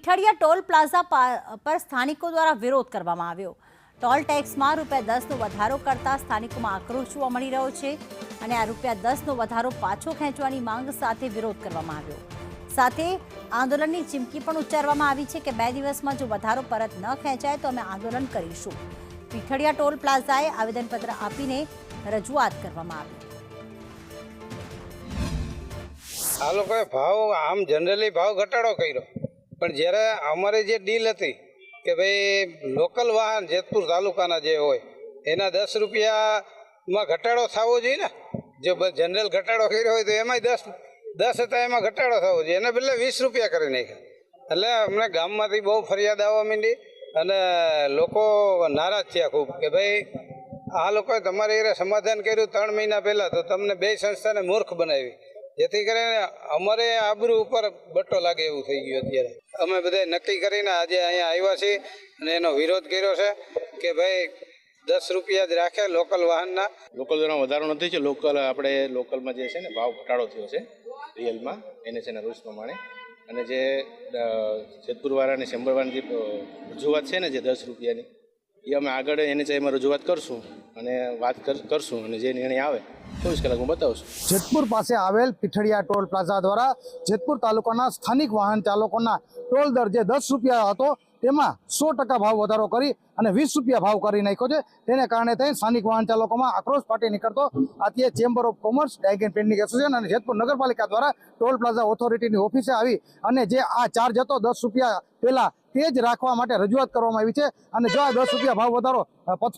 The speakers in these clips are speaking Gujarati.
પીઠડિયા ટોલ પ્લાઝા પર સ્થાનિકો દ્વારા વિરોધ કરવામાં આવ્યો। ટોલ ટેક્સમાં ₹10નો વધારો કરતા સ્થાનિકોમાં આક્રોશ જોવા મળી રહ્યો છે અને આ ₹10નો વધારો પાછો ખેંચવાની માંગ સાથે વિરોધ કરવામાં આવ્યો। સાથે આંદોલનની ચીમકી પણ ઉચ્ચારવામાં આવી છે કે 2 દિવસમાં જો વધારો પરત ન ખેંચાય તો અમે આંદોલન કરીશું। પીઠડિયા ટોલ પ્લાઝાએ આવેદનપત્ર આપીને રજૂઆત કરવામાં આવી। આ લોકોએ ભાવ આમ જનરલી ભાવ ઘટાડો કર્યો, પણ જ્યારે અમારે જે ડીલ હતી કે ભાઈ લોકલ વાહન જેતપુર તાલુકાના જે હોય એના 10 રૂપિયામાં ઘટાડો થવો જોઈએ ને। જો જનરલ ઘટાડો કર્યો હોય તો એમાંય 10 હતા, એમાં ઘટાડો થવો જોઈએ, એના બદલે 20 રૂપિયા કરી નાખ્યા। એટલે અમને ગામમાંથી બહુ ફરિયાદ આવવા માંડી અને લોકો નારાજ થયા ખૂબ કે ભાઈ આ લોકોએ તમારે એ સમાધાન કર્યું 3 મહિના પહેલાં, તો તમને 2 સંસ્થાને મૂર્ખ બનાવી, જેથી કરીને અમારે આબરૂ ઉપર બટ્ટો લાગે એવું થઈ ગયું। અત્યારે અમે બધા નક્કી કરીને આજે અહીંયા આવ્યા છીએ અને એનો વિરોધ કર્યો છે કે ભાઈ 10 રૂપિયા જ રાખે લોકલ વાહનના। લોકલ દ્વારા વધારો નથી છે, આપણે લોકલમાં જે છે ને ભાવ ઘટાડો થયો છે રિયલમાં, એને છે ને રૂલ્સ પ્રમાણે। અને જે જેતપુરવાળાની શંભરવાળાની જે રજૂઆત છે ને જે 10 રૂપિયાની, એ અમે આગળ એમાં રજૂઆત કરશું અને વાત કરશું અને જે નિર્ણય આવે 24 કલાકમાં બતાવશું। જેતપુર પાસે આવેલ પીઠડિયા ટોલ પ્લાઝા દ્વારા જેતપુર તાલુકાના સ્થાનિક વાહન ચાલકોના ટોલ દર જે 10 રૂપિયા હતો તેમાં 100% ભાવ વધારો કરી અને 20 રૂપિયા ભાવ કરી નાખ્યો છે। તેને કારણે થઈ સ્થાનિક વાહન ચાલકોમાં આક્રોશ ફાટી નીકળતો આથી chamber of commerce, dyeing and printing association અને જેતપુર નગરપાલિકા દ્વારા ટોલ પ્લાઝા ઓથોરિટીની ઓફિસે આવી અને જે આ ચાર્જ હતો 10 રૂપિયા પહેલા તે જ રાખવા માટે રજૂઆત કરવામાં આવી છે। અને જો આ 10 રૂપિયા ભાવ વધારો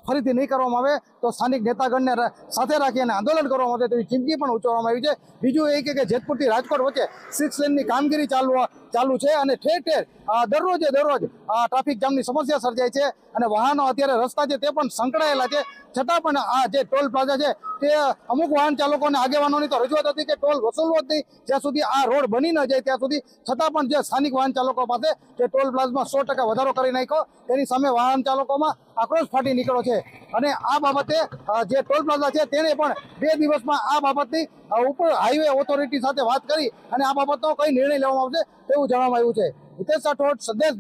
ફરીથી નહીં કરવામાં આવે તો સ્થાનિક નેતાગણને સાથે રાખી અને આંદોલન કરવામાં આવે તેવી ચીમકી પણ ઉચ્ચારવામાં આવી છે। બીજું એ કે જેતપુરથી રાજકોટ વચ્ચે 6 લેનની કામગીરી ચાલુ છે અને ઠેર ઠેર દરરોજે દરરોજ ટ્રાફિક જામની સમસ્યા સર્જાય છે અને વાહનો અત્યારે રસ્તા છે તે પણ સંકળાયેલા છે। છતાં પણ આ જે ટોલ પ્લાઝા છે તે અમુક વાહન ચાલકોને આગેવાનોની તો રજૂઆત હતી કે ટોલ વસૂલવો જ નહીં જ્યાં સુધી આ રોડ બની ન જાય ત્યાં સુધી, છતાં પણ જે સ્થાનિક વાહન ચાલકો પાસે જે ટોલ પ્લાઝામાં 100% વધારો કરી નાખ્યો તેની સામે વાહન ચાલકોમાં આક્રોશ ફાટી નીકળ્યો છે। અને આ બાબતે જે ટોલ પ્લાઝા છે તેને પણ 2 દિવસમાં આ બાબતની ઉપર હાઈવે ઓથોરિટી સાથે વાત કરી અને આ બાબતનો કઈ નિર્ણય લેવામાં આવશે તેવું જણાવવામાં આવ્યું છે। હિતેશ રાઠોડ, સંદેશ।